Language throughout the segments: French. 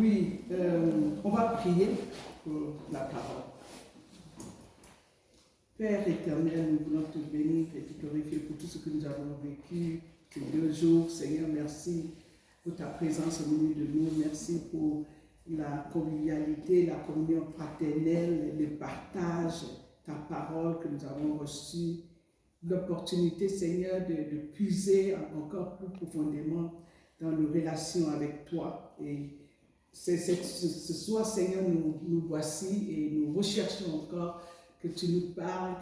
Oui, on va prier pour la parole. Père éternel, nous voulons te bénir et te glorifier pour tout ce que nous avons vécu ces 2 jours. Seigneur, merci pour ta présence au milieu de nous. Merci pour la convivialité, la communion fraternelle, le partage, ta parole que nous avons reçue. L'opportunité, Seigneur, de puiser encore plus profondément dans nos relations avec toi. Et ce soir, Seigneur, nous voici et nous recherchons encore que tu nous parles,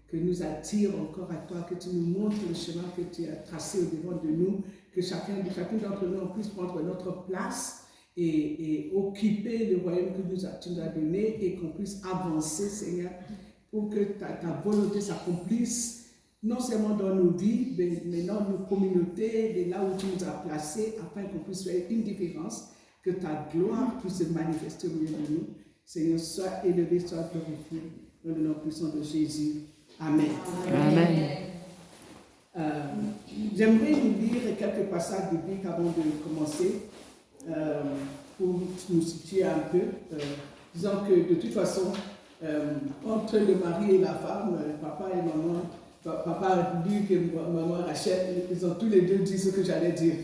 que nous attires encore à toi, que tu nous montres le chemin que tu as tracé au-devant de nous, que chacun d'entre nous on puisse prendre notre place et occuper le royaume que tu nous as donné et qu'on puisse avancer, Seigneur, pour que ta volonté s'accomplisse, non seulement dans nos vies, mais dans nos communautés, et là où tu nous as placés, afin qu'on puisse faire une différence, que ta gloire puisse se manifester au milieu de nous. Seigneur, sois élevé, sois glorifié, dans le nom puissant de Jésus. Amen. Amen. J'aimerais nous lire quelques passages bibliques avant de commencer, pour nous situer un peu. Disons que de toute façon, entre le mari et la femme, papa et maman, papa Luc et maman Rachel, ils ont tous les deux dit ce que j'allais dire.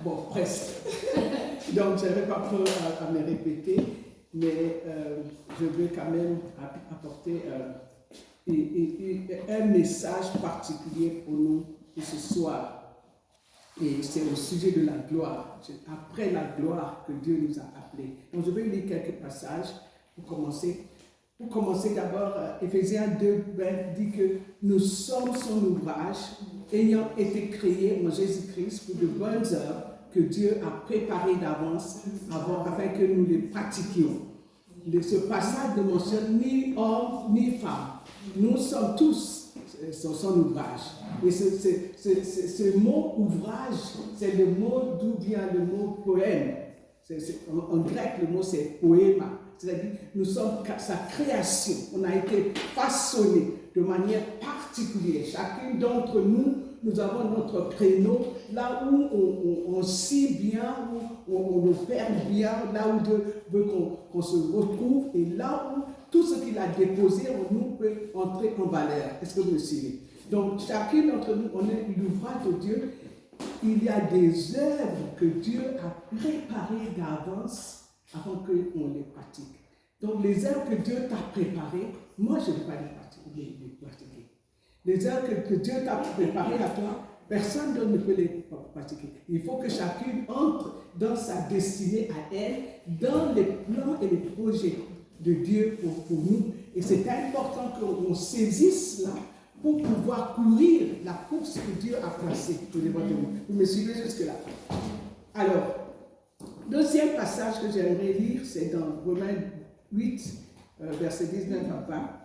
Bon, presque. Donc, je n'avais pas peur à me répéter, mais je veux quand même apporter un message particulier pour nous ce soir. Et c'est au sujet de la gloire. C'est après la gloire que Dieu nous a appelés. Donc, je vais lire quelques passages pour commencer. Pour commencer d'abord, Éphésiens 2:20 dit que nous sommes son ouvrage, ayant été créés en Jésus-Christ pour de bonnes œuvres que Dieu a préparées d'avance afin que nous les pratiquions. Ce passage ne mentionne ni homme ni femme. Nous sommes tous son ouvrage. Et ce mot ouvrage, c'est le mot d'où vient le mot poème. En grec, le mot c'est poéma. C'est-à-dire, nous sommes sa création. On a été façonnés de manière particulière. Chacun d'entre nous, nous avons notre créneau, là où on scie bien, où on opère bien, là où Dieu veut qu'on se retrouve, et là où tout ce qu'il a déposé en nous peut entrer en valeur. Est-ce que vous me suivez? Donc, chacun d'entre nous, on est l'ouvrage de Dieu. Il y a des œuvres que Dieu a préparées d'avance avant qu'on les pratique. Donc, les œuvres que Dieu t'a préparées, moi, je ne vais pas les pratiquer. Les œuvres que Dieu t'a préparées à toi, personne d'autre ne peut les pratiquer. Il faut que chacune entre dans sa destinée à elle, dans les plans et les projets de Dieu pour nous. Et c'est important qu'on saisisse cela pour pouvoir courir la course que Dieu a placée devant nous. Vous me suivez jusque-là? Alors, deuxième passage que j'aimerais lire, c'est dans Romains 8, verset 19 à 20.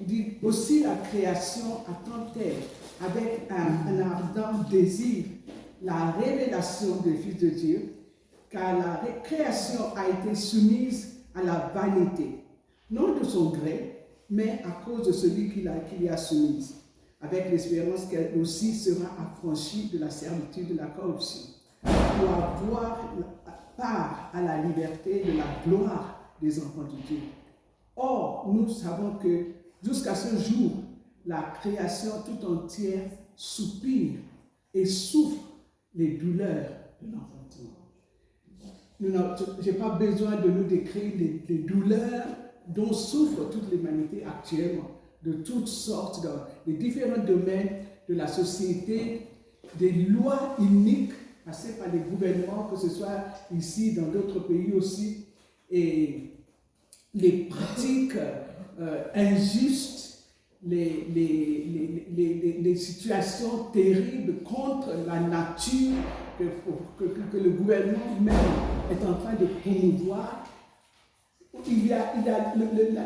Il dit, aussi la création attend-elle avec un ardent désir la révélation des fils de Dieu, car la création a été soumise à la vanité, non de son gré, mais à cause de celui qui l'y a soumise, avec l'espérance qu'elle aussi sera affranchie de la servitude de la corruption, pour avoir part à la liberté de la gloire des enfants de Dieu. Or, nous savons que jusqu'à ce jour, la création tout entière soupire et souffre les douleurs de l'enfantement. Je n'ai pas besoin de nous décrire les douleurs dont souffre toute l'humanité actuellement, de toutes sortes, dans les différents domaines de la société, des lois iniques passées par les gouvernements, que ce soit ici, dans d'autres pays aussi, et les pratiques injustes, les situations terribles contre la nature que le gouvernement même est en train de promouvoir.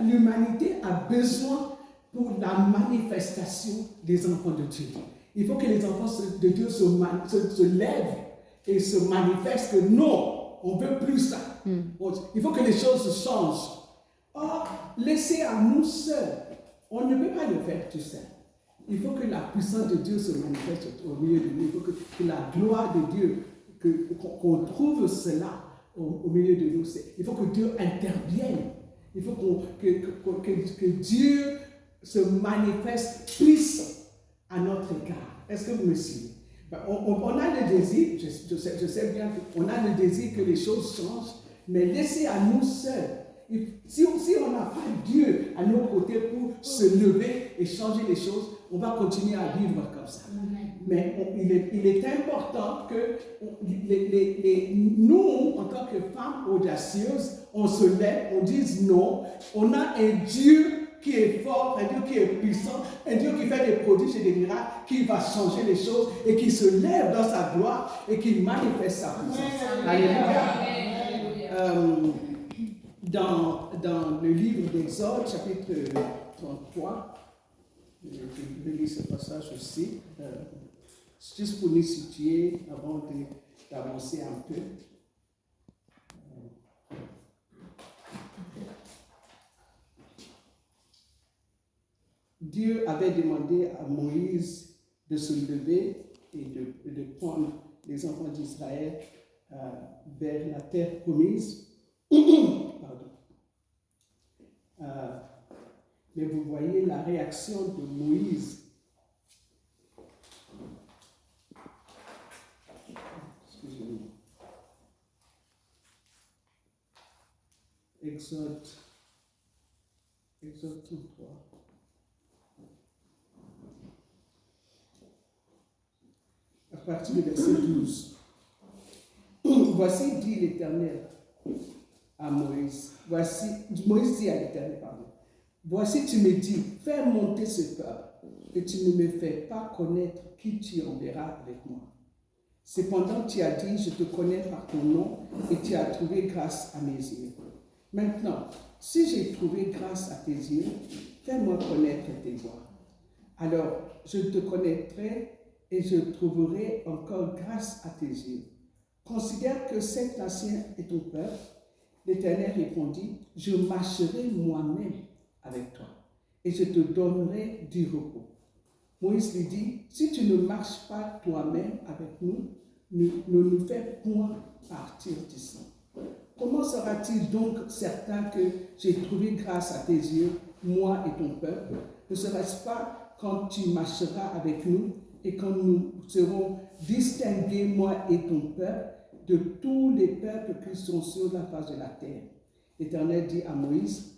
L'humanité a besoin pour la manifestation des enfants de Dieu. Il faut que les enfants de Dieu se lèvent et se manifestent que non, on ne veut plus ça. Il faut que les choses changent. Or, laissez à nous seuls, on ne peut pas le faire tout seul. Il faut que la puissance de Dieu se manifeste au milieu de nous. Il faut que la gloire de Dieu qu'on trouve cela au milieu de nous. Il faut que Dieu intervienne. Il faut que Dieu se manifeste plus à notre égard. Est-ce que vous me suivez? On a le désir, je sais bien qu'on a le désir que les choses changent, mais laissez à nous seuls. Si on n'a pas Dieu à nos côtés pour se lever et changer les choses, on va continuer à vivre comme ça. Mais il est important que nous, en tant que femmes audacieuses, on se lève, on dise non. On a un Dieu qui est fort, un Dieu qui est puissant, un Dieu qui fait des prodiges et des miracles, qui va changer les choses et qui se lève dans sa gloire et qui manifeste sa puissance. Alléluia. Dans le livre d'Exode, chapitre 33, je vais lire ce passage aussi, juste pour nous situer avant d'avancer un peu. Dieu avait demandé à Moïse de se lever et de prendre les enfants d'Israël vers la terre promise. Pardon. Mais vous voyez la réaction de Moïse. Excusez-moi. Exode 33. À partir du verset 12. Voici, dit l'Éternel à Moïse. Moïse dit à l'Éternel, pardon. Voici, tu me dis, fais monter ce peuple, et tu ne me fais pas connaître qui tu enverras avec moi. Cependant, tu as dit, je te connais par ton nom, et tu as trouvé grâce à mes yeux. Maintenant, si j'ai trouvé grâce à tes yeux, fais-moi connaître tes voies. Alors, je te connaîtrai et je trouverai encore grâce à tes yeux. Considère que cette nation est ton peuple. L'Éternel répondit, je marcherai moi-même avec toi et je te donnerai du repos. Moïse lui dit, si tu ne marches pas toi-même avec nous, ne nous fais point partir d'ici. Comment sera-t-il donc certain que j'ai trouvé grâce à tes yeux, moi et ton peuple? Ne serait-ce pas quand tu marcheras avec nous et quand nous serons distingués, moi et ton peuple, de tous les peuples qui sont sur la face de la terre? L'Éternel dit à Moïse,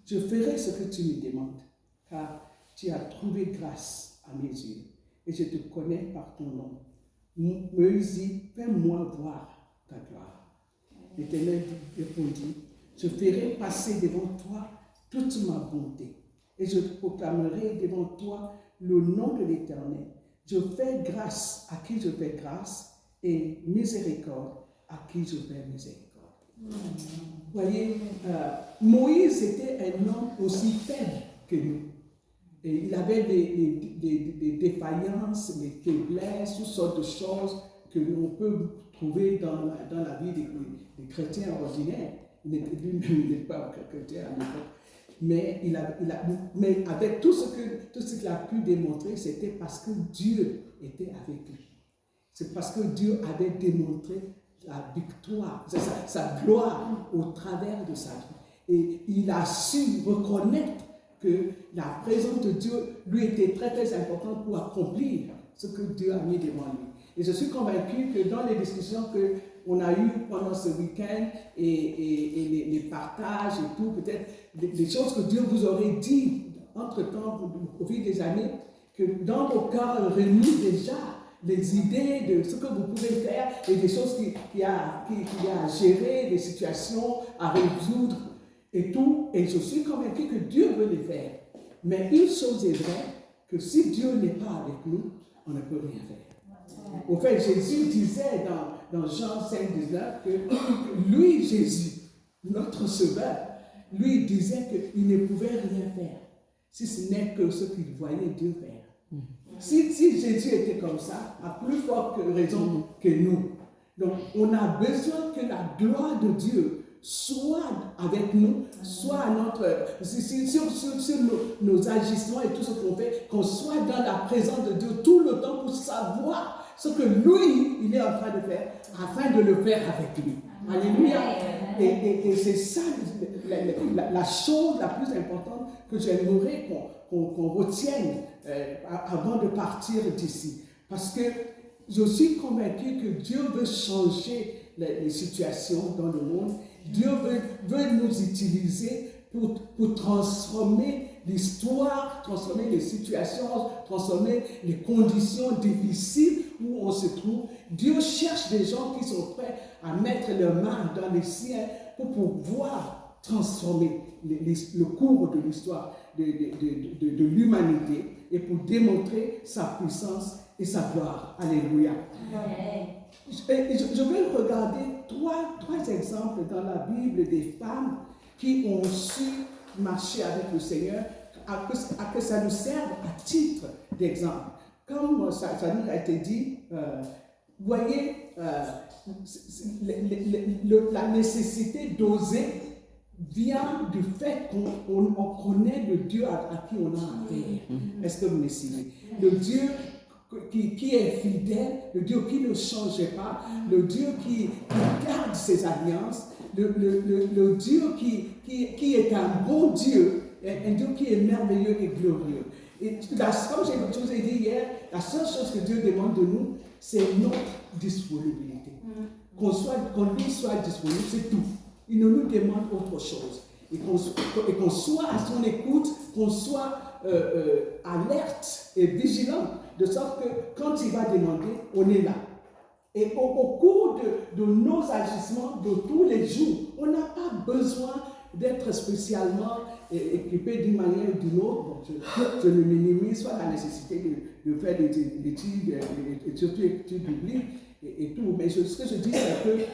je ferai ce que tu me demandes, car tu as trouvé grâce à mes yeux, et je te connais par ton nom. Moïse dit, fais-moi voir ta gloire. L'Éternel répondit, je ferai passer devant toi toute ma bonté, et je proclamerai devant toi le nom de l'Éternel. Je fais grâce à qui je fais grâce, et miséricorde à qui je fais miséricorde. Vous voyez, Moïse était un homme aussi faible que nous. Et il avait des défaillances, des faiblesses, toutes sortes de choses que l'on peut trouver dans la vie des chrétiens ordinaires. Lui-même n'est pas chrétien à l'époque. Mais, mais avec tout ce qu'il a pu démontrer, c'était parce que Dieu était avec lui. C'est parce que Dieu avait démontré la victoire, sa gloire au travers de sa vie. Et il a su reconnaître que la présence de Dieu lui était très très importante pour accomplir ce que Dieu a mis devant lui. Et je suis convaincu que dans les discussions qu'on a eues pendant ce week-end et les partages et tout, peut-être des choses que Dieu vous aurait dit entre-temps au fil des années, que dans vos cœurs remis déjà les idées de ce que vous pouvez faire et des choses qu'il y a à gérer, des situations à résoudre et tout. Et je suis convaincu que Dieu veut les faire. Mais une chose est vraie, que si Dieu n'est pas avec nous, on ne peut rien faire. Au fait, Jésus disait dans Jean 5, 19 que lui, Jésus, notre Sauveur, lui disait qu'il ne pouvait rien faire, si ce n'est que ce qu'il voyait Dieu faire. Si Jésus était comme ça, à plus forte raison que nous. Donc, on a besoin que la gloire de Dieu soit avec nous, soit sur nos agissements et tout ce qu'on fait, qu'on soit dans la présence de Dieu tout le temps pour savoir ce que lui, il est en train de faire, afin de le faire avec lui. Alléluia. Et c'est ça la chose la plus importante que j'aimerais qu'on retienne avant de partir d'ici. Parce que je suis convaincu que Dieu veut changer les situations dans le monde. Dieu veut nous utiliser pour transformer l'histoire, transformer les situations, transformer les conditions difficiles où on se trouve. Dieu cherche des gens qui sont prêts à mettre leurs mains dans les siens pour pouvoir transformer le cours de l'histoire de l'humanité et pour démontrer sa puissance et sa gloire. Alléluia. Je vais regarder trois exemples dans la Bible des femmes qui ont su marcher avec le Seigneur, à que ça nous serve à titre d'exemple. Comme ça nous a été dit, voyez, la nécessité d'oser vient du fait qu'on connaît le Dieu à qui on a affaire. Est-ce que vous me suivez? Le Dieu qui est fidèle, le Dieu qui ne change pas, le Dieu qui garde ses alliances, le Dieu qui est un bon Dieu, un Dieu qui est merveilleux et glorieux. Et comme je vous ai dit hier, la seule chose que Dieu demande de nous, c'est notre disponibilité. Qu'on lui soit disponible, c'est tout. Il ne nous demande autre chose. Et qu'on soit à son écoute, qu'on soit alerte et vigilant, de sorte que quand il va demander, on est là. Et au cours de nos agissements de tous les jours, on n'a pas besoin d'être spécialement équipé d'une manière ou d'une autre. Bon, je ne minimise pas la nécessité de faire des études, et surtout des études bibliques et tout. Mais ce que je dis, c'est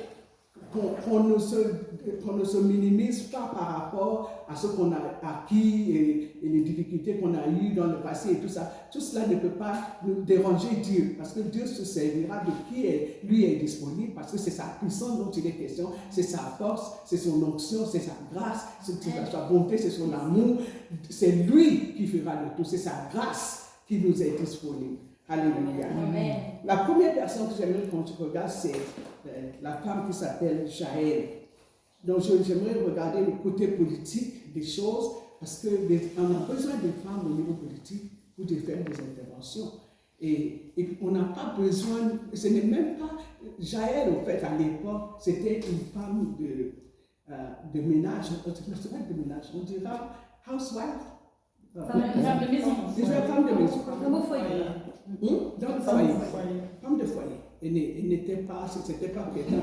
qu'on ne se minimise pas par rapport à ce qu'on a acquis et les difficultés qu'on a eues dans le passé et tout ça. Tout cela ne peut pas nous déranger Dieu, parce que Dieu se servira de qui lui est disponible, parce que c'est sa puissance dont il est question, c'est sa force, c'est son onction, c'est sa grâce, c'est sa bonté, c'est son amour. C'est lui qui fera le tout, c'est sa grâce qui nous est disponible. Alléluia. Amen. La première personne que j'aimerais qu'on regarde, c'est la femme qui s'appelle Jaël. Donc j'aimerais regarder le côté politique des choses, parce qu'on a besoin de femmes au niveau politique pour faire des interventions. Et on n'a pas besoin, ce n'est même pas, Jaël au fait à l'époque, c'était une femme de ménage, on dira housewife. Femme de maison. Femme de maison. Dans le foyer. Dans le foyer. Femme de foyer. Elle n'était pas, c'était pas quelqu'un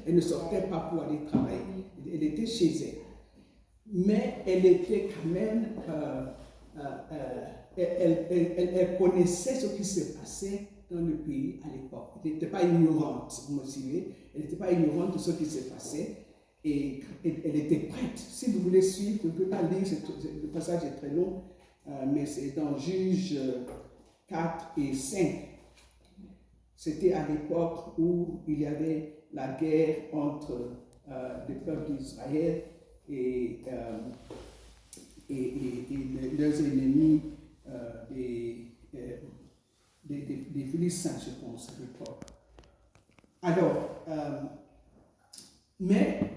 elle ne sortait pas pour aller travailler. Elle était chez elle. Mais elle était quand même, elle connaissait ce qui se passait dans le pays à l'époque. Elle n'était pas ignorante, vous me suivez. Elle n'était pas ignorante de ce qui se passait. Et elle était prête. Si vous voulez suivre, vous ne pouvez pas lire, le passage est très long, mais c'est dans Juges 4 et 5. C'était à l'époque où il y avait la guerre entre le peuple d'Israël et leurs ennemis, des Philistins, je pense, à l'époque. Alors, mais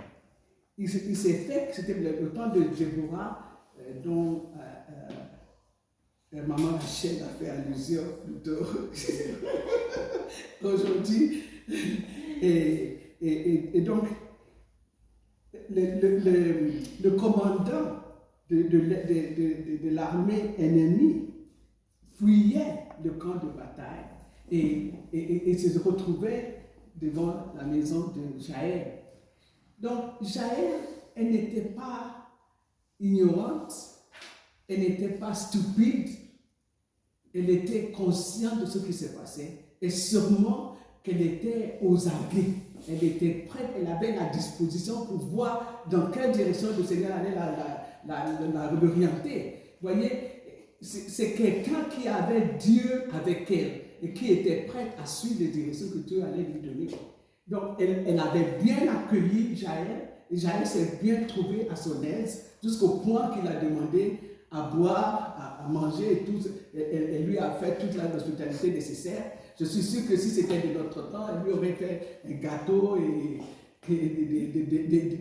il s'est fait que c'était le temps de Déborah, dont maman Rachel a fait allusion plutôt aujourd'hui. Et donc, le commandant de l'armée ennemie fuyait le camp de bataille et se retrouvait devant la maison de Jaël. Donc, Jaël, elle n'était pas ignorante, elle n'était pas stupide, elle était consciente de ce qui se passait et sûrement qu'elle était aux aguets. Elle était prête, elle avait la disposition pour voir dans quelle direction le Seigneur allait l'orienter. Vous voyez, c'est quelqu'un qui avait Dieu avec elle et qui était prête à suivre les directions que Dieu allait lui donner. Donc, elle avait bien accueilli Jaël, et Jaël s'est bien trouvé à son aise, jusqu'au point qu'il a demandé à boire, à manger et tout. Elle lui a fait toute la hospitalité nécessaire. Je suis sûr que si c'était de notre temps, il lui aurait fait un gâteau et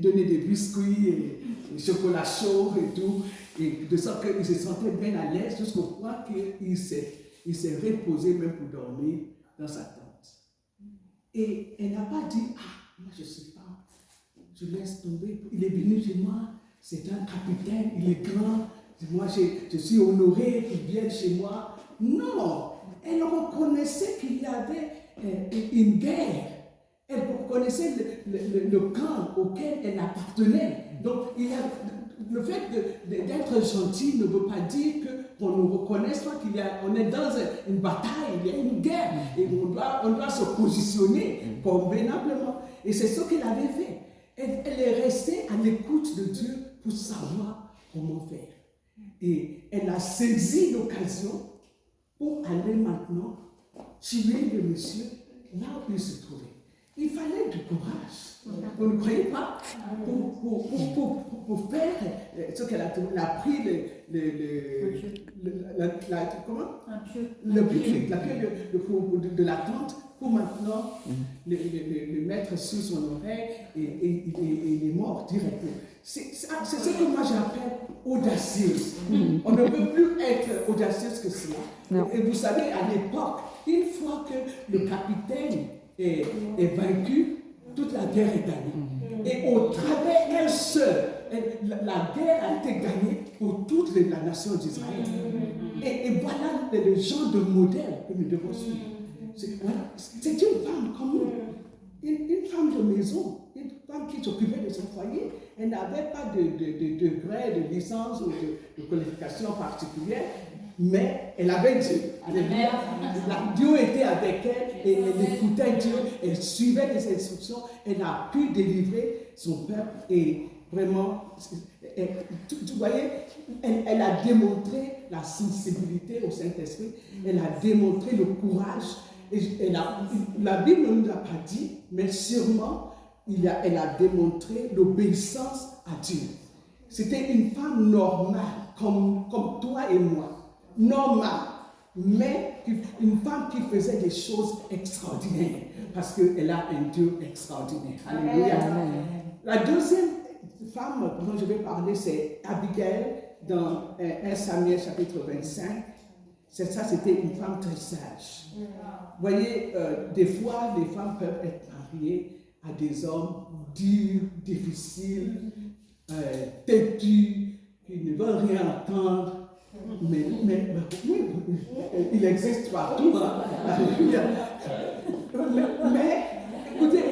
donner des biscuits et chocolat chaud et tout, et de sorte qu'il se sentait bien à l'aise jusqu'au point qu'il s'est reposé même pour dormir dans sa tente. Et elle n'a pas dit, ah, moi je ne sais pas, je laisse tomber, il est venu chez moi, c'est un capitaine, il est grand, moi je suis honoré qu'il vienne chez moi. Non, elle reconnaissait qu'il y avait une guerre. Elle reconnaissait le camp auquel elle appartenait. Donc, le fait d'être gentil ne veut pas dire qu'on nous reconnaisse pas qu'on est dans une bataille, il y a une guerre, et on doit se positionner convenablement. Et c'est ce qu'elle avait fait. Elle est restée à l'écoute de Dieu pour savoir comment faire. Et elle a saisi l'occasion pour aller maintenant tuer le monsieur là où il se trouvait. Il fallait du courage. Vous ne croyez pas? Pour faire ce qu'elle a pris le pied de la tente pour maintenant le mettre sur son oreille et il est mort directement. C'est ce que moi j'appelle audacieuse. On ne peut plus être audacieuse que cela. Non. Et vous savez, à l'époque, une fois que le capitaine est vaincu, toute la guerre est gagnée. Et au travers elle seule, la guerre a été gagnée pour toute la nation d'Israël. Et voilà le genre de modèle que nous devons suivre. C'est une femme comme nous, une femme de maison, une femme qui s'occupait de son foyer. Elle n'avait pas de degré, de licence ou de qualification particulière, mais elle avait Dieu. Alléluia. Dieu était avec elle et elle écoutait Dieu, elle suivait les instructions, elle a pu délivrer son peuple et vraiment, tu voyais, elle a démontré la sensibilité au Saint-Esprit, elle a démontré le courage. Et la Bible ne nous a pas dit, mais sûrement, elle a démontré l'obéissance à Dieu. C'était une femme normale, comme toi et moi. Normale, mais une femme qui faisait des choses extraordinaires, parce qu'elle a un Dieu extraordinaire. Alléluia. La deuxième femme dont je vais parler, c'est Abigail, dans 1 Samuel chapitre 25. C'était une femme très sage. Vous voyez, des fois, les femmes peuvent être mariées à des hommes durs, difficiles, têtus, qui ne veulent rien entendre. Mais il existe partout. Hein. Mais écoutez,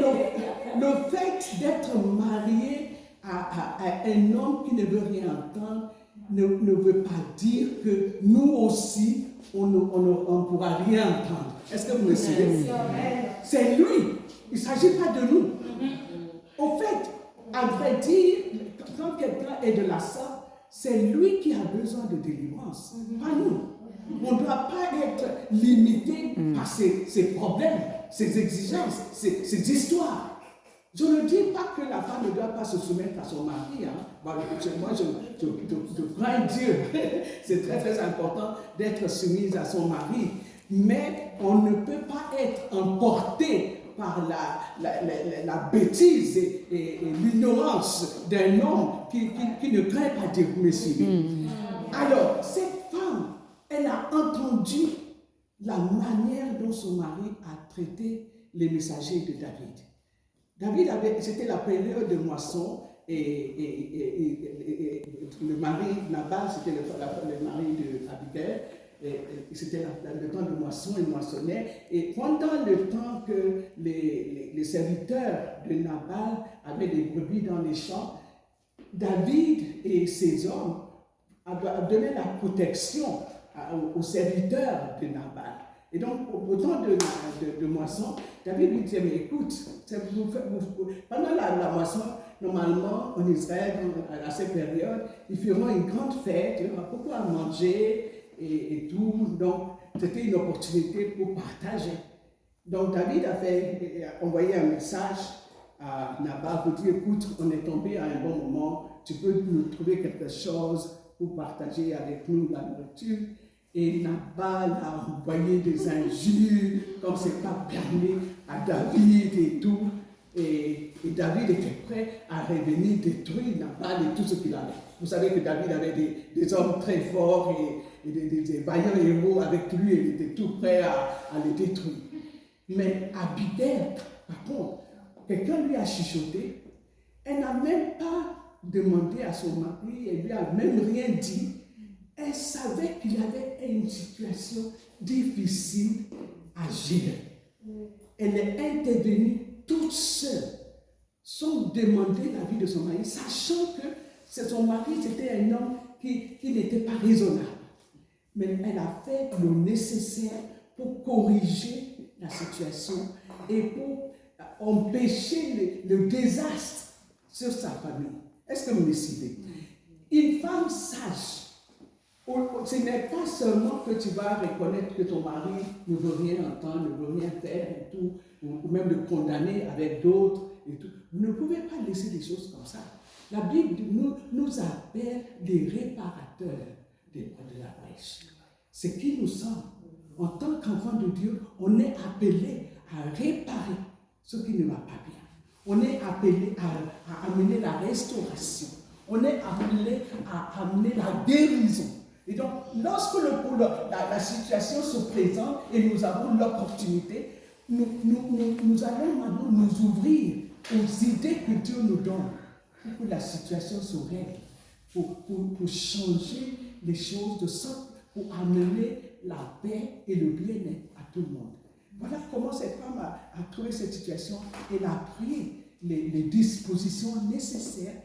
le fait d'être marié à un homme qui ne veut rien entendre ne veut pas dire que nous aussi, on ne pourra rien entendre. Est-ce que vous me suivez? C'est lui. Il ne s'agit pas de nous. Au fait, à vrai dire, quand quelqu'un est de la sorte, c'est lui qui a besoin de délivrance, pas nous. On ne doit pas être limité par ses problèmes, ses exigences, ses histoires. Je ne dis pas que la femme ne doit pas se soumettre à son mari. Hein. Moi, je crains Dieu. C'est très, très important d'être soumise à son mari. Mais on ne peut pas être emporté par la bêtise et l'ignorance d'un homme qui ne craint pas Dieu, messieurs. Alors, cette femme, elle a entendu la manière dont son mari a traité les messagers de David. C'était la période de moisson et le mari Nabal, c'était le mari d'Abigail. C'était le temps de moisson, il moissonnait. Et pendant le temps que les serviteurs de Nabal avaient des brebis dans les champs, David et ses hommes avaient donné la protection aux serviteurs de Nabal. Et donc, au temps de moisson, David lui disait, mais écoute, pendant la moisson, normalement, en Israël, à cette période, ils feront une grande fête, il y aura beaucoup à manger et tout. Donc, c'était une opportunité pour partager. Donc, David a envoyé un message à Nabal pour dire, écoute, on est tombé à un bon moment, tu peux nous trouver quelque chose pour partager avec nous la nourriture. Et Nabal a envoyé des injures, comme c'est pas permis, à David et tout. Et David était prêt à revenir détruire Nabal et tout ce qu'il avait. Vous savez que David avait des hommes très forts et des vaillants héros avec lui, et il était tout prêt à les détruire. Mais Abigail, par contre, quelqu'un lui a chuchoté, elle n'a même pas demandé à son mari, elle lui a même rien dit. Elle savait qu'il avait une situation difficile à gérer. Elle est intervenue toute seule, sans demander l'avis de son mari, sachant que son mari, c'était un homme qui n'était pas raisonnable. Mais elle a fait le nécessaire pour corriger la situation et pour empêcher le désastre sur sa famille. Est-ce que vous me suivez? Une femme sage, ce n'est pas seulement que tu vas reconnaître que ton mari ne veut rien entendre, ne veut rien faire et tout, ou même le condamner avec d'autres et tout. Vous ne pouvez pas laisser des choses comme ça. La Bible nous appelle des réparateurs de la brèche. C'est qui nous sommes. En tant qu'enfants de Dieu, on est appelé à réparer ce qui ne va pas bien. On est appelé à amener la restauration. On est appelé à amener la guérison. Et donc, lorsque la situation se présente et nous avons l'opportunité, nous allons maintenant nous ouvrir aux idées que Dieu nous donne pour que la situation se règle, pour changer les choses de sorte, pour amener la paix et le bien-être à tout le monde. Voilà comment cette femme a trouvé cette situation. Elle a pris les dispositions nécessaires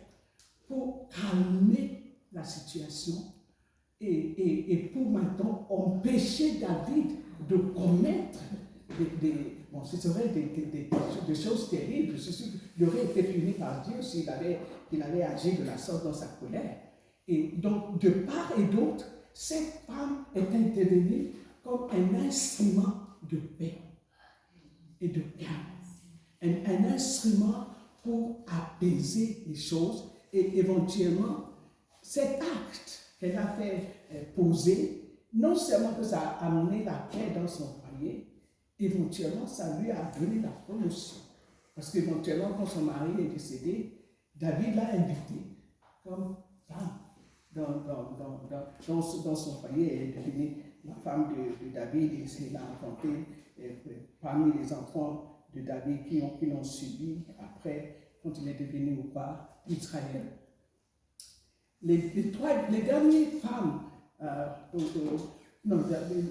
pour calmer la situation et pour maintenant empêcher David de commettre ce serait des choses terribles. Je suis sûr qu'il aurait été puni par Dieu s'il avait agi de la sorte dans sa colère. Et donc, de part et d'autre, cette femme est intervenue comme un instrument de paix et de calme. Un instrument pour apaiser les choses et éventuellement, cet acte qu'elle a fait poser, non seulement que ça a amené la paix dans son foyer, éventuellement, ça lui a donné la promotion. Parce qu'éventuellement, quand son mari est décédé, David l'a invité comme femme dans son foyer. Elle est devenue la femme de David et c'est l'a rencontré parmi les enfants de David qui l'ont suivi après, quand il est devenu roi d'Israël. Les dernières femmes, non,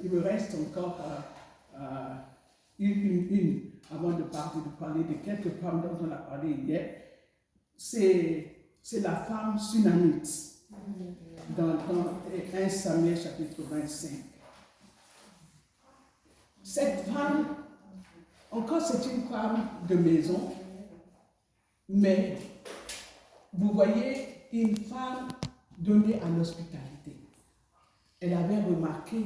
il me reste encore une avant de parler de quelques femmes dont on a parlé hier, c'est la femme sunamite dans 1 Samuel chapitre 25. Cette femme, encore c'est une femme de maison, mais vous voyez une femme donnée à l'hospitalité. Elle avait remarqué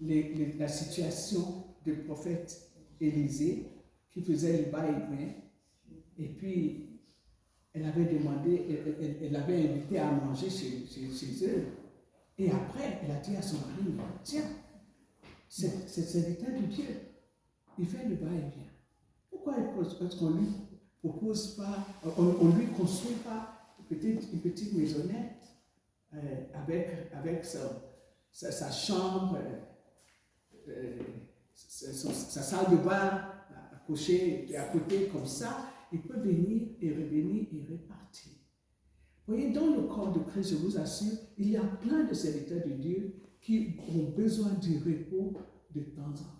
la situation du prophète Élisée qui faisait le va-et-vient, et puis elle avait demandé, elle avait invité à manger chez eux. Et après, elle a dit à son mari, tiens, c'est serviteur de Dieu, il fait le va-et-vient. Pourquoi est-ce qu'on lui propose pas, on lui construit pas une petite maisonnette avec sa chambre, sa salle de bain à côté comme ça, il peut venir et revenir et repartir. Vous voyez, dans le corps de Christ, je vous assure, il y a plein de serviteurs de Dieu qui ont besoin du repos de temps en temps.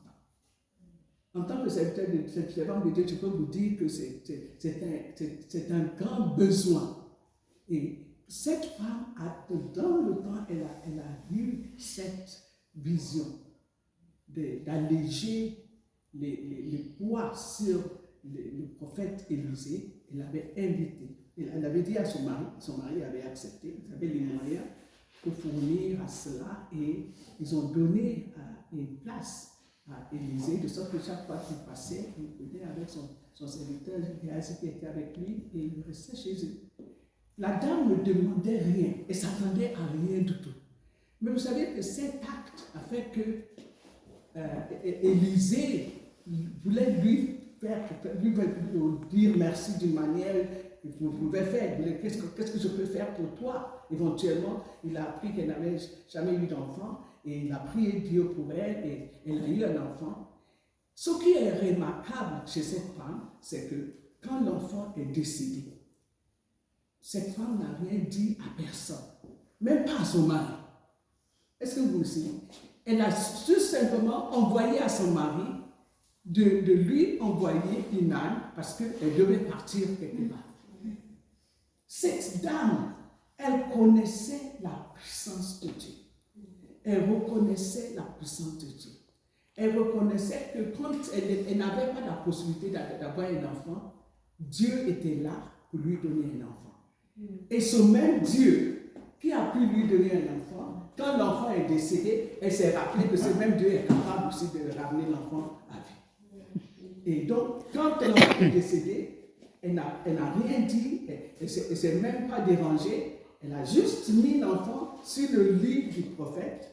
En tant que serviteur de Dieu, je peux vous dire que c'est un grand besoin. Et cette femme, dans le temps, elle a eu cette vision d'alléger les poids sur le prophète Élisée. Elle l'avait invité. Elle avait dit à son mari avait accepté, il avait les moyens pour fournir à cela et ils ont donné une place à Élisée, de sorte que chaque fois qu'il passait, il venait avec son serviteur, qui était avec lui et il restait chez eux. La dame ne demandait rien et s'attendait à rien du tout. Mais vous savez que cet acte a fait que Élisée voulait lui dire merci d'une manière que vous pouvez faire. Qu'est-ce que je peux faire pour toi? Éventuellement, il a appris qu'elle n'avait jamais eu d'enfant et il a prié Dieu pour elle et elle a eu un enfant. Ce qui est remarquable chez cette femme, c'est que quand l'enfant est décédé, cette femme n'a rien dit à personne, même pas à son mari. Est-ce que vous me suivez? Elle a tout simplement envoyé à son mari de lui envoyer une âne parce qu'elle devait partir quelque part. Cette dame, elle connaissait la puissance de Dieu. Elle reconnaissait la puissance de Dieu. Elle reconnaissait que quand elle n'avait pas la possibilité d'avoir un enfant, Dieu était là pour lui donner un enfant. Et ce même Dieu qui a pu lui donner un enfant, quand l'enfant est décédé, elle s'est rappelée que ce même Dieu est capable aussi de ramener l'enfant à vie. Et donc, quand l'enfant est décédé, elle n'a rien dit, elle ne s'est même pas dérangée, elle a juste mis l'enfant sur le lit du prophète,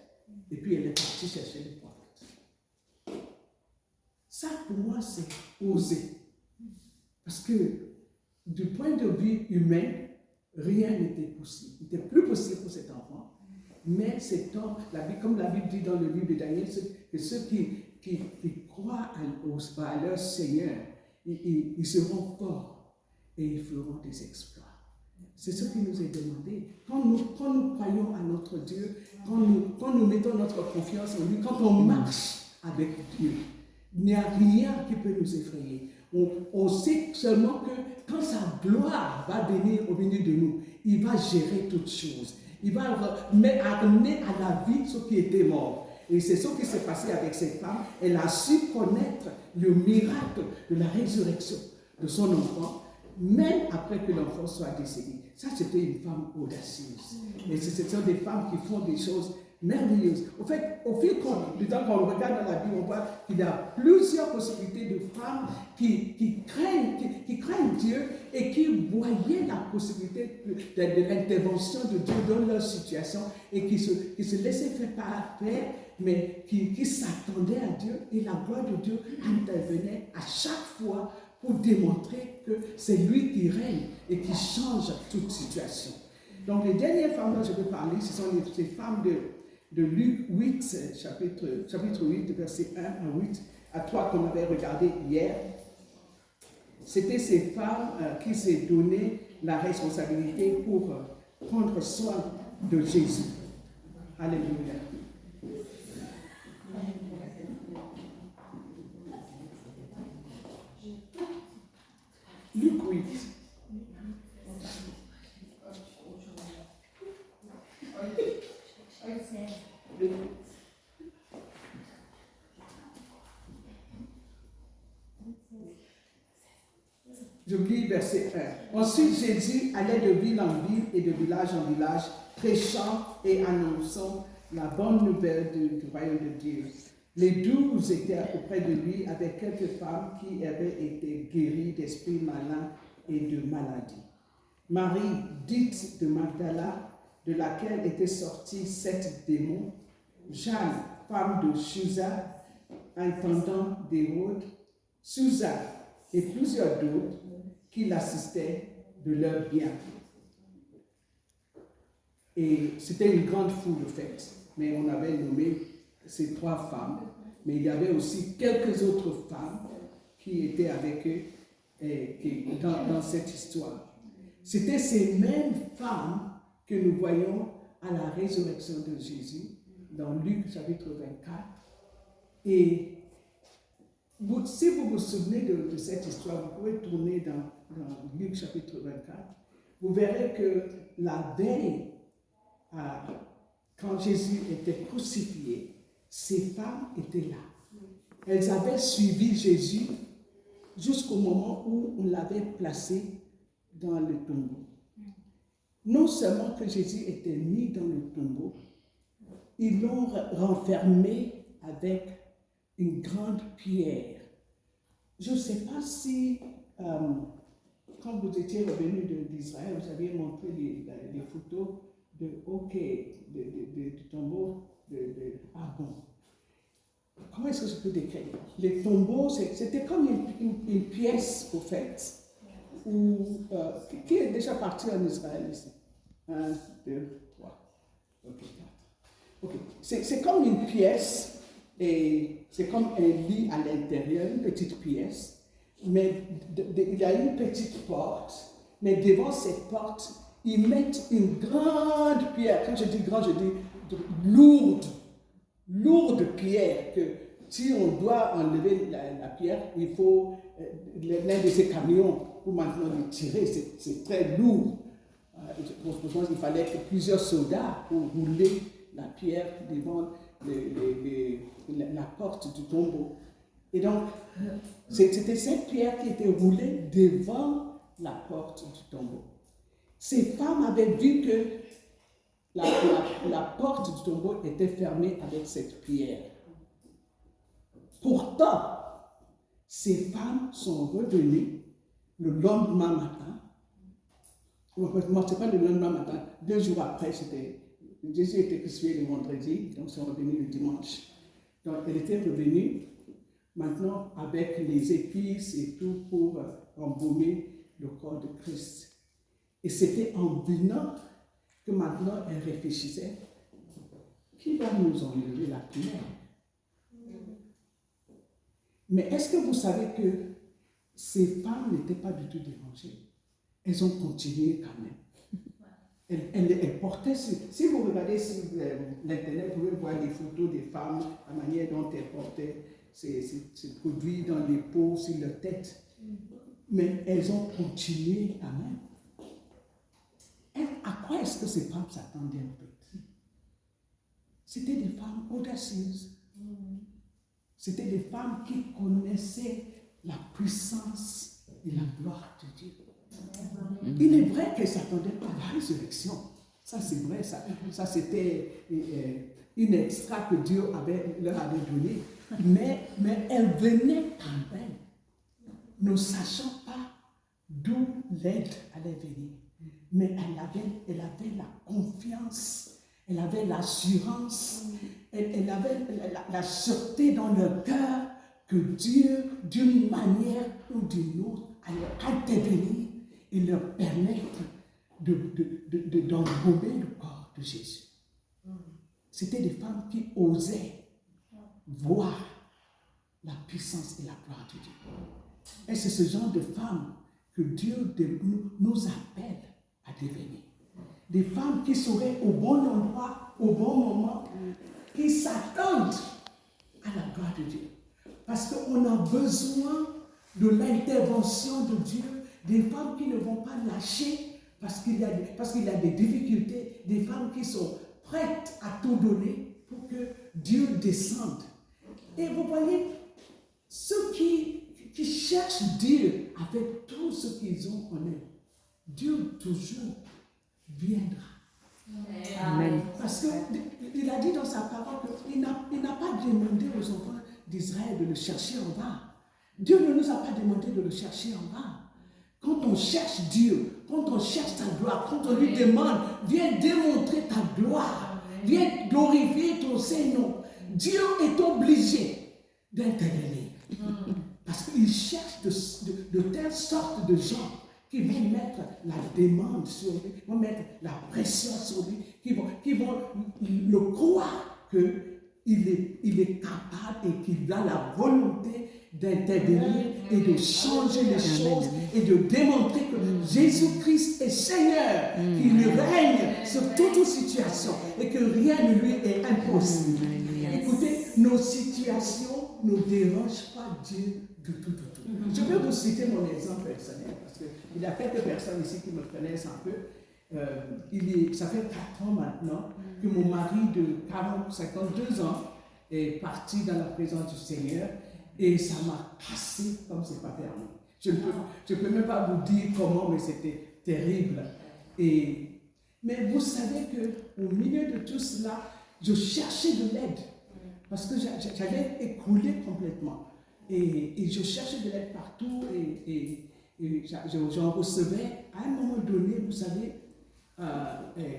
et puis elle est partie chercher le prophète. Ça, pour moi, c'est osé. Parce que, du point de vue humain, rien n'était possible. Il n'était plus possible pour cet enfant. Mais cet homme, comme la Bible dit dans le livre de Daniel, que ceux qui croient à leur Seigneur, ils seront forts et ils feront des exploits. C'est ce qui nous est demandé. Quand nous croyons à notre Dieu, quand nous mettons notre confiance en lui, quand on marche avec Dieu, il n'y a rien qui peut nous effrayer. On sait seulement que quand sa gloire va venir au milieu de nous, il va gérer toutes choses. Il va amener à la vie ce qui était mort. Et c'est ce qui s'est passé avec cette femme. Elle a su connaître le miracle de la résurrection de son enfant, même après que l'enfant soit décédé. Ça, c'était une femme audacieuse. Et ce sont des femmes qui font des choses merveilleuses. Au fait, au fil du temps qu'on regarde dans la Bible, on voit qu'il y a plusieurs possibilités de femmes qui craignent Dieu et qui voyaient la possibilité de l'intervention de Dieu dans leur situation et qui se laissaient faire, mais qui s'attendaient à Dieu, et la gloire de Dieu intervenait à chaque fois pour démontrer que c'est lui qui règne et qui change toute situation. Donc les dernières femmes dont je veux parler, ce sont ces femmes de Luc 8, chapitre 8, versets 1 à 8, à 3 qu'on avait regardé hier. C'était ces femmes qui s'est donné la responsabilité pour prendre soin de Jésus. Alléluia. Luc 8. Je lis verset 1. Ensuite, Jésus allait de ville en ville et de village en village, prêchant et annonçant la bonne nouvelle du royaume de Dieu. Les 12 étaient auprès de lui avec quelques femmes qui avaient été guéries d'esprits malins et de maladies. Marie, dite de Magdala, de laquelle étaient sortis 7 démons, Jeanne, femme de Chuza, intendant d'Hérode, Susa et plusieurs d'autres qui l'assistaient de leurs biens. Et c'était une grande foule, en fait, mais on avait nommé ces 3 femmes, mais il y avait aussi quelques autres femmes qui étaient avec eux dans cette histoire. C'était ces mêmes femmes que nous voyons à la résurrection de Jésus dans Luc chapitre 24. Et si vous vous souvenez de cette histoire, vous pouvez tourner dans Luc chapitre 24. Vous verrez que la veille, quand Jésus était crucifié, ces femmes étaient là. Elles avaient suivi Jésus jusqu'au moment où on l'avait placé dans le tombeau. Non seulement que Jésus était mis dans le tombeau, ils l'ont renfermé avec une grande pierre. Je ne sais pas si, quand vous étiez revenu d'Israël, vous aviez montré les photos du tombeau ah bon. Comment est-ce que je peux décrire? Les tombeaux, c'était comme une pièce, au fait, qui est déjà parti en Israël ici? 1, 2, 3. Ok, 4. Ok. C'est comme une pièce, et c'est comme un lit à l'intérieur, une petite pièce, mais il y a une petite porte, mais devant cette porte, ils mettent une grande pierre. Quand je dis grande, je dis lourde pierre, que si on doit enlever la pierre, il faut l'un de ces camions pour maintenant le tirer. C'est très lourd. Il fallait que plusieurs soldats pour rouler la pierre devant la porte du tombeau. Et donc, c'était cette pierre qui était roulée devant la porte du tombeau. Ces femmes avaient vu que la porte du tombeau était fermée avec cette pierre. Pourtant, ces femmes sont revenues le lendemain matin. Non, ce n'est pas le lendemain matin. 2 jours après, Jésus était crucifié le vendredi, donc ils sont revenus le dimanche. Donc, elle était revenue maintenant avec les épices et tout pour embaumer le corps de Christ. Et c'était en venant que maintenant elle réfléchissait, qui va nous enlever la pierre? Mais est-ce que vous savez que ces femmes n'étaient pas du tout dérangées? Elles ont continué quand même. Elles portaient, si vous regardez sur l'internet, vous pouvez voir les photos des femmes, la manière dont elles portaient ces produits dans les pots, sur leur tête. Mais elles ont continué quand même. À quoi est-ce que ces femmes s'attendaient en fait? C'était des femmes audacieuses. C'était des femmes qui connaissaient la puissance et la gloire de Dieu. Il est vrai qu'elles ne s'attendaient pas à la résurrection. Ça, c'est vrai. Ça c'était une extra que Dieu leur avait donnée. Mais elles venaient quand même, ne sachant pas d'où l'aide allait venir. Mais elle avait la confiance, elle avait l'assurance, elle avait la sûreté dans leur cœur que Dieu, d'une manière ou d'une autre, allait intervenir et leur permettre d'embaumer le corps de Jésus. C'était des femmes qui osaient voir la puissance et la gloire de Dieu. Et c'est ce genre de femmes que Dieu nous appelle à devenir. Des femmes qui seraient au bon endroit, au bon moment, qui s'attendent à la gloire de Dieu. Parce qu'on a besoin de l'intervention de Dieu, des femmes qui ne vont pas lâcher parce qu'il y a des difficultés, des femmes qui sont prêtes à tout donner pour que Dieu descende. Et vous voyez, ceux qui cherchent Dieu avec tout ce qu'ils ont en eux, Dieu toujours viendra. Amen. Parce qu'il a dit dans sa parole qu'il n'a pas demandé aux enfants d'Israël de le chercher en vain. Dieu ne nous a pas demandé de le chercher en vain. Quand on cherche Dieu, quand on cherche ta gloire, quand on lui demande, viens démontrer ta gloire, viens glorifier ton Saint-Nom, Dieu est obligé d'intervenir. Parce qu'il cherche de telle sorte de gens qui vont mettre la demande sur lui, qui vont mettre la pression sur lui, qui vont le croire qu'il est capable et qu'il a la volonté d'intervenir et de changer les choses et de démontrer que Jésus-Christ est Seigneur, qu'il règne sur toute situation et que rien ne lui est impossible. Écoutez, nos situations ne dérangent pas Dieu du tout. Je vais vous citer mon exemple personnel, parce qu'il y a quelques personnes ici qui me connaissent un peu. Ça fait 4 ans maintenant que mon mari de 52 ans est parti dans la présence du Seigneur et ça m'a cassé comme c'est pas permis. Je ne peux même pas vous dire comment, mais c'était terrible. Mais vous savez qu'au milieu de tout cela, je cherchais de l'aide parce que j'avais écroulé complètement. Et je cherchais de l'aide partout et j'en recevais. À un moment donné, vous savez,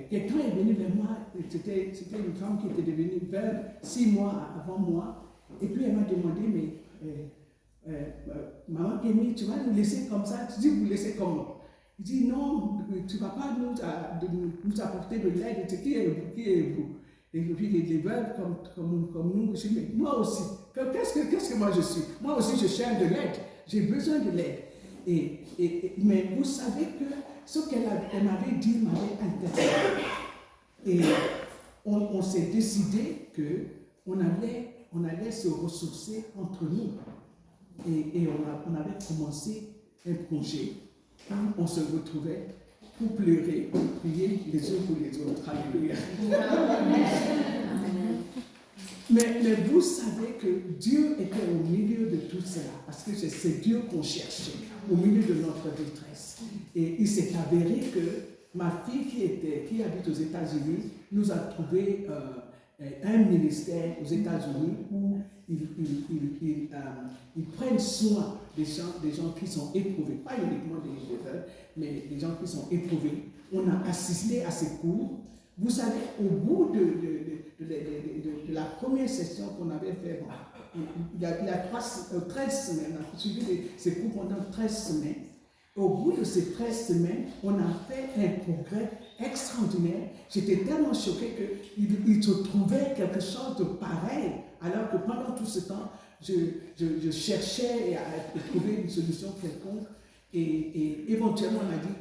quelqu'un est venu vers moi, c'était une femme qui était devenue veuve 6 mois avant moi, et puis elle m'a demandé, mais maman Kémy, tu vas nous laisser comme ça? Tu dis, vous laissez comment? Il dit, non, tu ne vas pas nous apporter de l'aide, qui est-vous? Et puis les veuves comme nous, je dis, mais moi aussi, qu'est-ce que moi je suis? Moi aussi je cherche de l'aide, j'ai besoin de l'aide. Mais vous savez que ce qu'elle m'avait dit m'avait interpellé. Et on s'est décidé qu'on allait se ressourcer entre nous. Et on avait commencé un projet où on se retrouvait pour pleurer, pour prier les uns pour les autres. Alléluia. Mais vous savez que Dieu était au milieu de tout cela, parce que c'est Dieu qu'on cherchait, au milieu de notre détresse. Et il s'est avéré que ma fille qui habite aux États-Unis nous a trouvé un ministère aux États-Unis où ils prennent soin des gens qui sont éprouvés, pas uniquement des jeunes, mais des gens qui sont éprouvés. On a assisté à ces cours. Vous savez, au bout de la première session qu'on avait faite, il y a 13 semaines, on a suivi ces cours pendant 13 semaines. Au bout de ces 13 semaines, on a fait un progrès extraordinaire. J'étais tellement choquée qu'il se trouvait quelque chose de pareil, alors que pendant tout ce temps, je cherchais à trouver une solution quelconque. Et éventuellement, on a dit,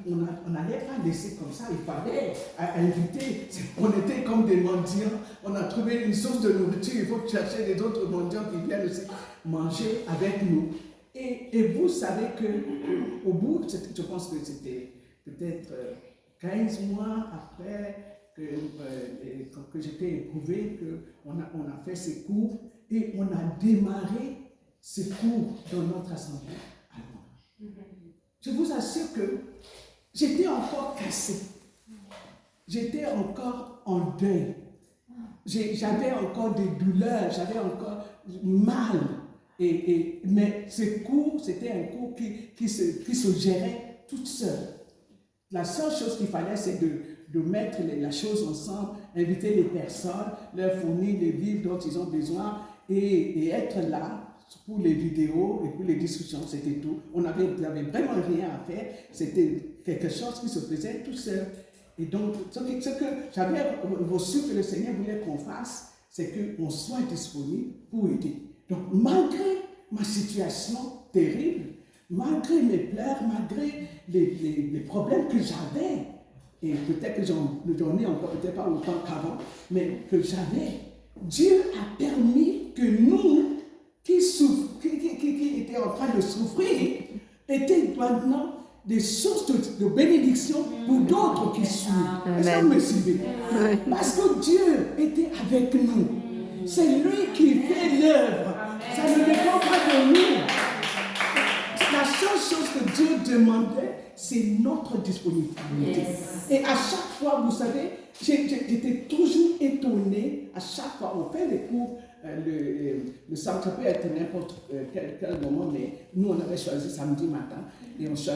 on n'allait pas laisser comme ça, il fallait inviter. On était comme des mendiants, on a trouvé une source de nourriture, il faut chercher des autres mendiants qui viennent aussi manger avec nous. Et vous savez qu'au bout, je pense que c'était peut-être 15 mois après que j'étais éprouvé, qu'on a fait ces cours et on a démarré ces cours dans notre assemblée à Londres. Je vous assure que j'étais encore cassée. J'étais encore en deuil. J'avais encore des douleurs, j'avais encore mal. Mais ce cours, c'était un cours qui se gérait toute seule. La seule chose qu'il fallait, c'est de mettre la chose ensemble, inviter les personnes, leur fournir les livres dont ils ont besoin et être là pour les vidéos et pour les discussions, c'était tout. On n'avait vraiment rien à faire, c'était quelque chose qui se faisait tout seul. Et donc, ce que j'avais reçu que le Seigneur voulait qu'on fasse, c'est qu'on soit disponible pour aider. Donc, malgré ma situation terrible, malgré mes pleurs, malgré les problèmes que j'avais, et peut-être que j'en ai encore peut-être pas autant qu'avant, mais que j'avais, Dieu a permis que nous, qui étaient en train de souffrir, étaient maintenant des sources de bénédiction pour d'autres qui souffrent. Est-ce que vous me suivez? Parce que Dieu était avec nous. C'est lui qui fait l'œuvre. Ça ne dépend pas de nous. La seule chose que Dieu demandait, c'est notre disponibilité. Yes. Et à chaque fois, vous savez, j'étais toujours étonnée. À chaque fois, on fait les cours, le samedi, ça peut être n'importe quel moment, mais nous, on avait choisi samedi matin. Et on se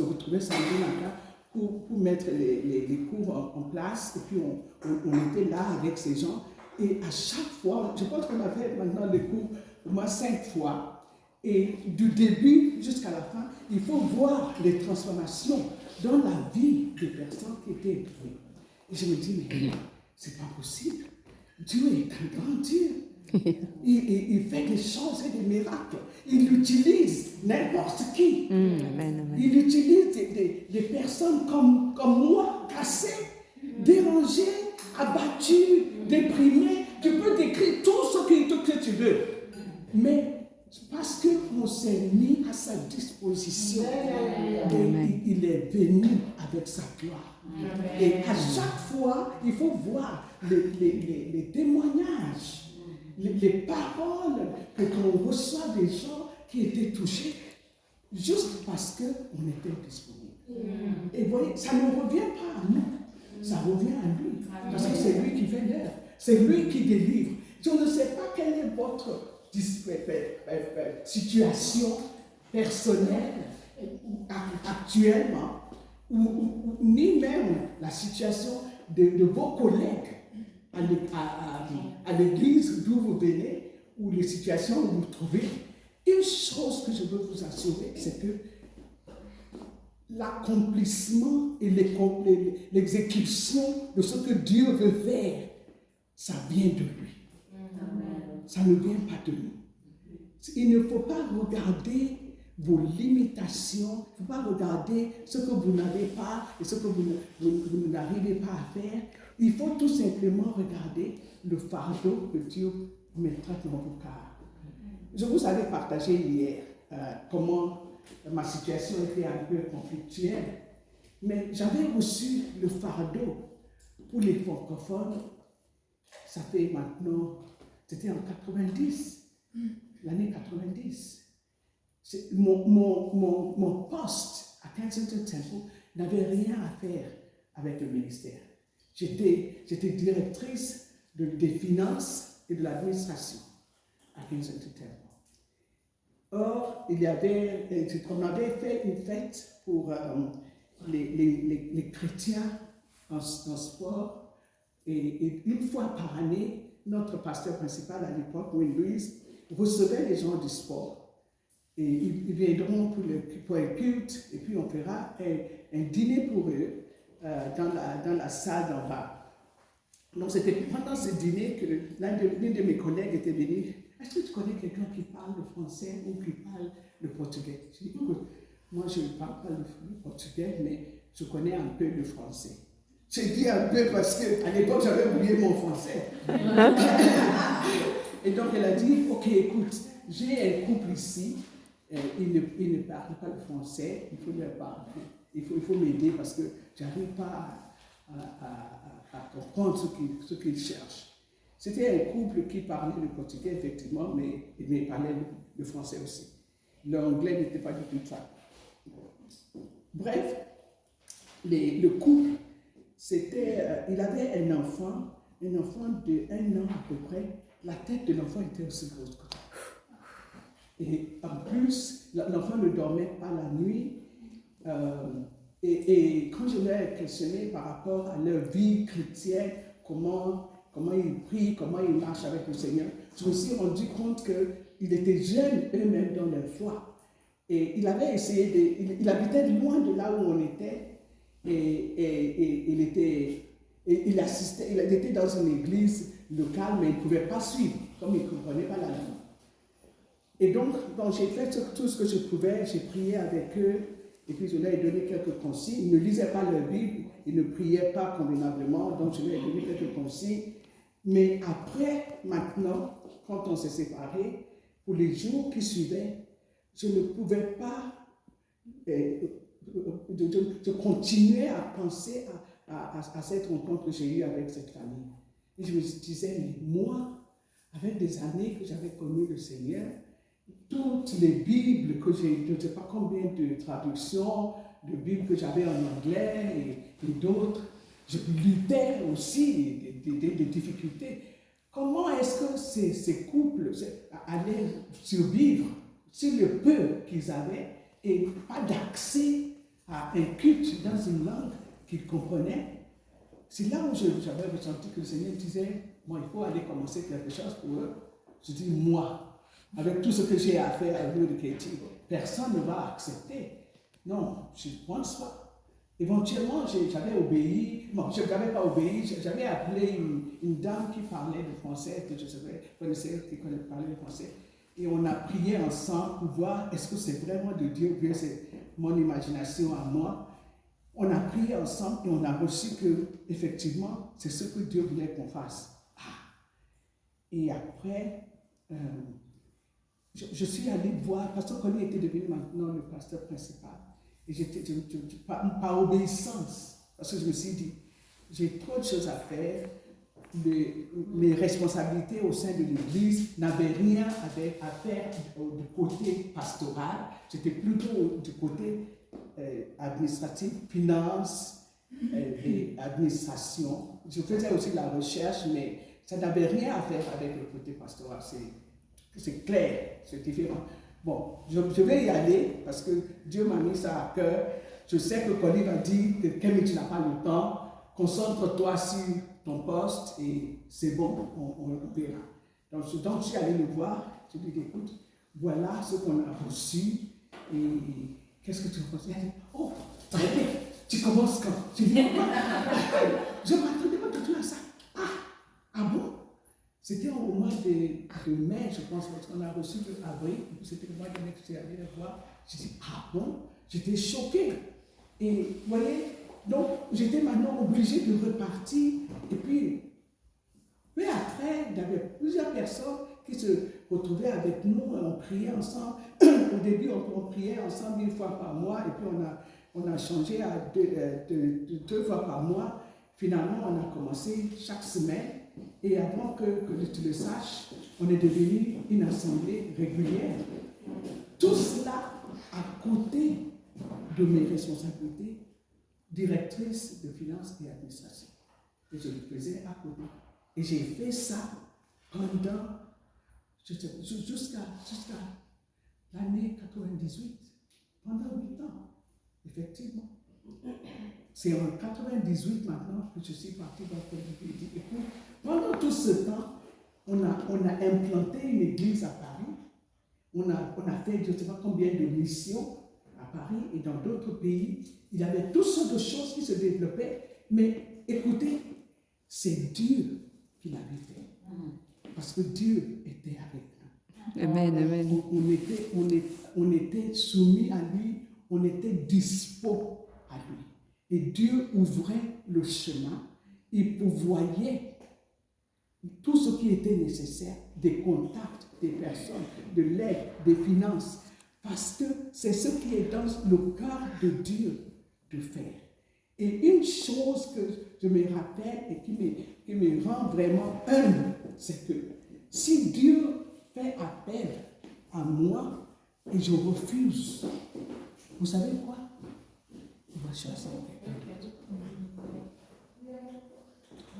retrouvait samedi matin pour mettre les cours en place. Et puis, on était là avec ces gens. Et à chaque fois, je pense qu'on a fait maintenant les cours au moins 5 fois. Et du début jusqu'à la fin, il faut voir les transformations dans la vie des personnes qui étaient éprouvées. Et je me dis, mais c'est pas possible. Dieu est un grand Dieu. Il fait des choses et des miracles. Il utilise n'importe qui. Il utilise des personnes comme moi, cassées, dérangées, abattues, déprimées. Tu peux décrire tout ce que tu veux. Mais parce qu'on s'est mis à sa disposition, et il est venu avec sa gloire. Et à chaque fois, il faut voir les témoignages, les paroles qu'on reçoit des gens qui étaient touchés juste parce qu'on était disponible. Et vous voyez, ça ne revient pas à nous, ça revient à lui. Parce que c'est lui qui fait l'œuvre, c'est lui qui délivre. Je ne sais pas quelle est votre situation personnelle actuellement, ni même la situation de vos collègues à l'église d'où vous venez, ou les situations où vous vous trouvez. Une chose que je veux vous assurer, c'est que l'accomplissement et l'exécution de ce que Dieu veut faire, ça vient de lui. Amen. Ça ne vient pas de nous. Il ne faut pas regarder vos limitations, il ne faut pas regarder ce que vous n'avez pas et ce que vous n'arrivez pas à faire. Il faut tout simplement regarder le fardeau que Dieu mettra dans vos cœurs. Je vous avais partagé hier comment ma situation était un peu conflictuelle, mais j'avais reçu le fardeau pour les francophones. Ça fait maintenant, c'était en 90, l'année 90. Mon poste à Kensington Temple n'avait rien à faire avec le ministère. J'étais directrice des finances et de l'administration à Kensington Temple. Or, on avait fait une fête pour les chrétiens en sport, et une fois par année, notre pasteur principal à l'époque, Wayne Louise, recevait les gens du sport. Et ils viendront pour un culte, et puis on fera un dîner pour eux dans la salle d'en bas. Donc c'était pendant ce dîner que l'une de mes collègues était venue. Est-ce que tu connais quelqu'un qui parle le français ou qui parle le portugais? Je dis, écoute, moi je ne parle pas le portugais, mais je connais un peu le français. J'ai dit un peu parce qu'à l'époque j'avais oublié mon français. Et donc elle a dit, ok, écoute, j'ai un couple ici. Il ne parle pas le français, il faut leur parler. Il faut m'aider parce que je n'arrive pas à comprendre ce qu'ils cherchent. C'était un couple qui parlait le portugais, effectivement, mais il parlait le français aussi. L'anglais n'était pas du tout ça. Bref, le couple, il avait un enfant de 1 an à peu près. La tête de l'enfant était aussi grosse que ça. Et en plus, l'enfant ne dormait pas la nuit. Et quand je l'ai questionné par rapport à leur vie chrétienne, comment ils prient, comment ils marchent avec le Seigneur, je me suis rendu compte qu'ils étaient jeunes eux-mêmes dans leur foi. Et il avait essayé il habitait loin de là où on était. Et il était dans une église locale, mais il ne pouvait pas suivre, comme il ne comprenait pas la langue. Et donc j'ai fait tout ce que je pouvais, j'ai prié avec eux, et puis je leur ai donné quelques consignes. Ils ne lisaient pas leur Bible, ils ne priaient pas convenablement, donc je leur ai donné quelques consignes. Mais après, maintenant, quand on s'est séparés, pour les jours qui suivaient, je ne pouvais pas, je continuais à penser à cette rencontre que j'ai eue avec cette famille. Et je me disais, mais moi, avec des années que j'avais connu le Seigneur, toutes les Bibles que j'ai, je ne sais pas combien de traductions de Bibles que j'avais en anglais et d'autres, je luttais aussi des difficultés. Comment est-ce que ces couples allaient survivre sur le peu qu'ils avaient et pas d'accès à un culte dans une langue qu'ils comprenaient? C'est là où j'avais ressenti que le Seigneur disait, moi, il faut aller commencer quelque chose pour eux. Je dis, moi, avec tout ce que j'ai à faire à l'eau de Katie, personne ne va accepter. Non, je ne pense pas. Éventuellement, j'avais obéi. Bon, je n'avais pas obéi. J'avais appelé une dame qui parlait le français, que je connaissais, qui parlait le français. Et on a prié ensemble pour voir est-ce que c'est vraiment de Dieu ou bien c'est mon imagination à moi. On a prié ensemble et on a reçu que, effectivement, c'est ce que Dieu voulait qu'on fasse. Et après, je suis allée voir, Pasteur Conny était devenu maintenant le pasteur principal. Et j'étais par obéissance, parce que je me suis dit, j'ai trop de choses à faire. Mes responsabilités au sein de l'Église n'avaient rien à faire du côté pastoral. J'étais plutôt du côté administratif, finance et administration. Je faisais aussi la recherche, mais ça n'avait rien à faire avec le côté pastoral. C'est clair, c'est différent. Bon, je vais y aller parce que Dieu m'a mis ça à cœur. Je sais que Colin a dit que Kémy, tu n'as pas le temps, concentre-toi sur ton poste et c'est bon, on verra. Donc, je suis allé le voir, je lui ai dit, écoute, voilà ce qu'on a reçu et qu'est-ce que tu penses? Il a dit, oh, très bien, tu commences quand? Je dis, je ne m'attendais pas du tout à ça. Ah bon? C'était au mois de mai, je pense, parce qu'on a reçu le avril, c'était le mois de mai que j'étais allé le voir. J'ai dit, ah bon? J'étais choquée. Et vous voyez, donc j'étais maintenant obligée de repartir. Et puis après, il y avait plusieurs personnes qui se retrouvaient avec nous, on priait ensemble. Au début, on priait ensemble 1 fois par mois, et puis on a changé à 2 fois par mois. Finalement, on a commencé chaque semaine. Et avant que tu le saches, on est devenu une assemblée régulière. Tout cela à côté de mes responsabilités, directrice de finances et administration. Et je le faisais à côté. Et j'ai fait ça pendant, jusqu'à l'année 98, pendant 8 ans, effectivement. C'est en 98 maintenant que je suis partie dans le pays. Écoute, pendant tout ce temps, on a implanté une église à Paris. On a fait je ne sais pas combien de missions à Paris et dans d'autres pays. Il y avait toutes sortes de choses qui se développaient. Mais écoutez, c'est Dieu qui l'avait fait. Parce que Dieu était avec nous. Amen, amen. On était soumis à lui, on était dispo à lui. Et Dieu ouvrait le chemin, il pourvoyait tout ce qui était nécessaire, des contacts, des personnes, de l'aide, des finances, parce que c'est ce qui est dans le cœur de Dieu de faire. Et une chose que je me rappelle et qui me rend vraiment humble, c'est que si Dieu fait appel à moi et je refuse, vous savez quoi? Il va choisir quelqu'un d'autre.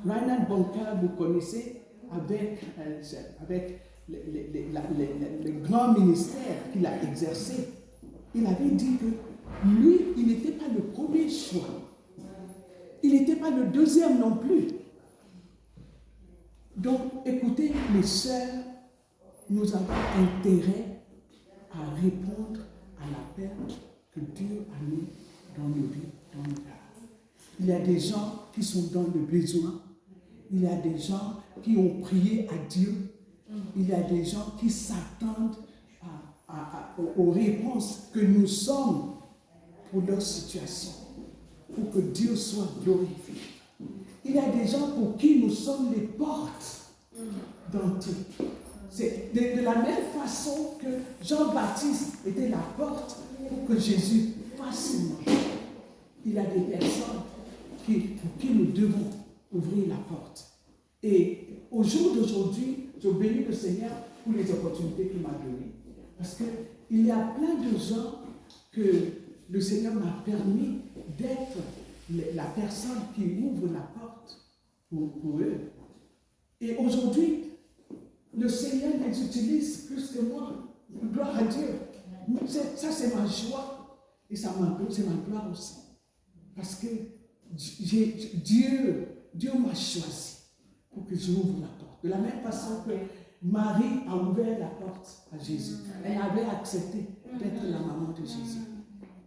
Reinhard Bonnke, vous connaissez, avec le grand ministère qu'il a exercé, il avait dit que lui, il n'était pas le premier choix. Il n'était pas le deuxième non plus. Donc, écoutez, mes sœurs, nous avons intérêt à répondre à l'appel que Dieu a mis dans nos vies, dans nos cœurs. Il y a des gens qui sont dans le besoin. Il y a des gens qui ont prié à Dieu. Il y a des gens qui s'attendent aux réponses que nous sommes pour leur situation, pour que Dieu soit glorifié. Il y a des gens pour qui nous sommes les portes d'entrée. C'est de la même façon que Jean-Baptiste était la porte pour que Jésus passe. Il y a des personnes pour qui nous devons ouvrir la porte. Et au jour d'aujourd'hui, je bénis le Seigneur pour les opportunités qu'il m'a données. Parce qu'il y a plein de gens que le Seigneur m'a permis d'être la personne qui ouvre la porte pour eux. Et aujourd'hui, le Seigneur les utilise plus que moi. Gloire à Dieu. Ça, c'est ma joie. Et c'est ma gloire aussi. Parce que Dieu m'a choisi pour que j'ouvre la porte. De la même façon que Marie a ouvert la porte à Jésus. Elle avait accepté d'être la maman de Jésus.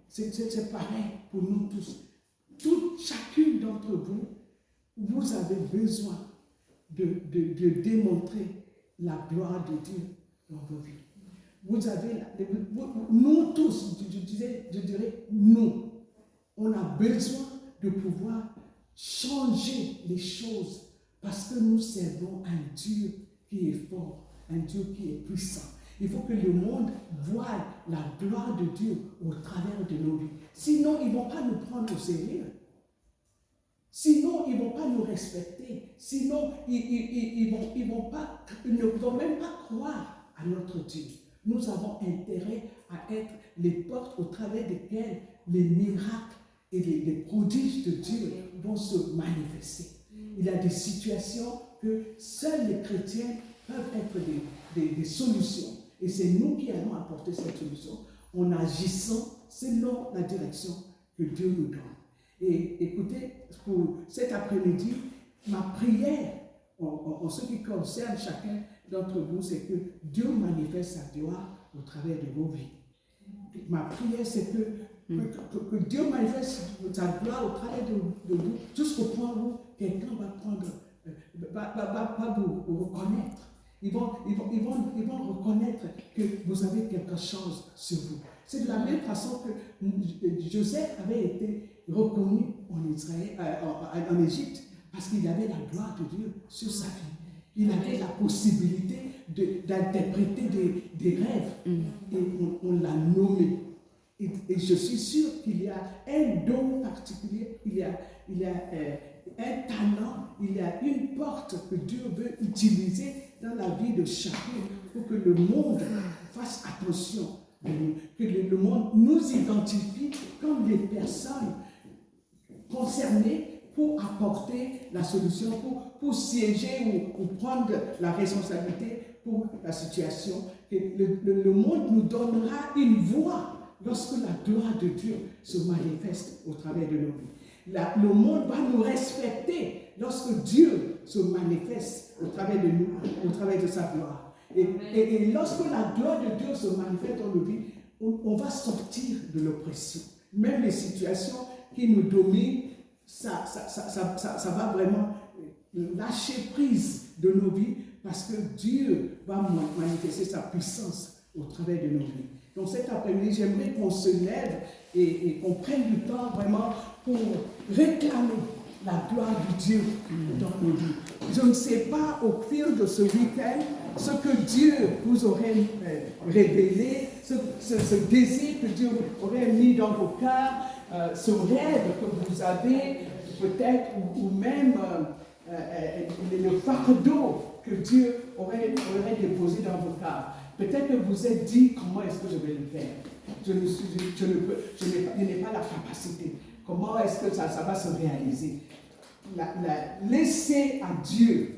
C'est pareil pour nous tous. Chacune d'entre vous, vous avez besoin de démontrer la gloire de Dieu dans vos vies. Nous tous, je dirais nous, on a besoin de pouvoir changer les choses parce que nous servons un Dieu qui est fort, un Dieu qui est puissant. Il faut que le monde voie la gloire de Dieu au travers de nos vies. Sinon, ils ne vont pas nous prendre au sérieux. Sinon, ils ne vont pas nous respecter. Sinon, ils ne vont même pas croire à notre Dieu. Nous avons intérêt à être les portes au travers desquelles les miracles et les prodiges de Dieu vont se manifester. Il y a des situations que seuls les chrétiens peuvent être des solutions. Et c'est nous qui allons apporter cette solution en agissant selon la direction que Dieu nous donne. Et écoutez, pour cet après-midi, ma prière, en ce qui concerne chacun d'entre vous, c'est que Dieu manifeste sa gloire au travers de vos vies. Ma prière, c'est que Dieu manifeste sa gloire au travers de vous, jusqu'au point où quelqu'un va vous reconnaître. Ils vont reconnaître que vous avez quelque chose sur vous. C'est de la même façon que Joseph avait été reconnu en Égypte parce qu'il avait la gloire de Dieu sur sa vie. Il avait la possibilité d'interpréter des rêves et on l'a nommé. Et je suis sûr qu'il y a un don particulier, il y a un talent, il y a une porte que Dieu veut utiliser dans la vie de chacun pour que le monde fasse attention de nous, que le monde nous identifie comme les personnes concernées pour apporter la solution, pour siéger ou prendre la responsabilité pour la situation. Que le monde nous donnera une voix lorsque la gloire de Dieu se manifeste au travers de nos vies. Le monde va nous respecter lorsque Dieu se manifeste au travers de nous, au travers de sa gloire. Et lorsque la gloire de Dieu se manifeste dans nos vies, on va sortir de l'oppression. Même les situations qui nous dominent, ça va vraiment lâcher prise de nos vies parce que Dieu va manifester sa puissance au travers de nos vies. Donc cet après-midi, j'aimerais qu'on se lève et qu'on prenne du temps vraiment pour réclamer la gloire de Dieu dans nos vies. Je ne sais pas au fil de ce week-end ce que Dieu vous aurait révélé, ce désir que Dieu aurait mis dans vos cœurs, ce rêve que vous avez peut-être, ou même le fardeau que Dieu aurait déposé dans vos cœurs. Peut-être que vous êtes dit, comment est-ce que je vais le faire? Je n'ai pas la capacité. Comment est-ce que ça va se réaliser? Laissez à Dieu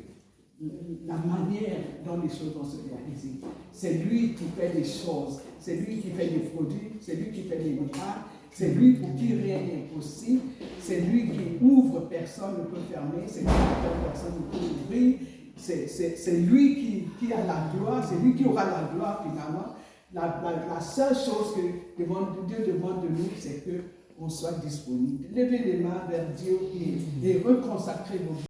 la manière dont les choses vont se réaliser. C'est lui qui fait les choses. C'est lui qui fait les produits. C'est lui qui fait les miracles. C'est lui pour qui rien n'est impossible. C'est lui qui ouvre, personne ne peut fermer. C'est lui qui ferme, personne ne peut ouvrir. C'est lui qui a la gloire. C'est lui qui aura la gloire finalement. La seule chose que Dieu demande de nous, c'est qu'on soit disponible. Levez les mains vers Dieu et reconsacrez vos vies.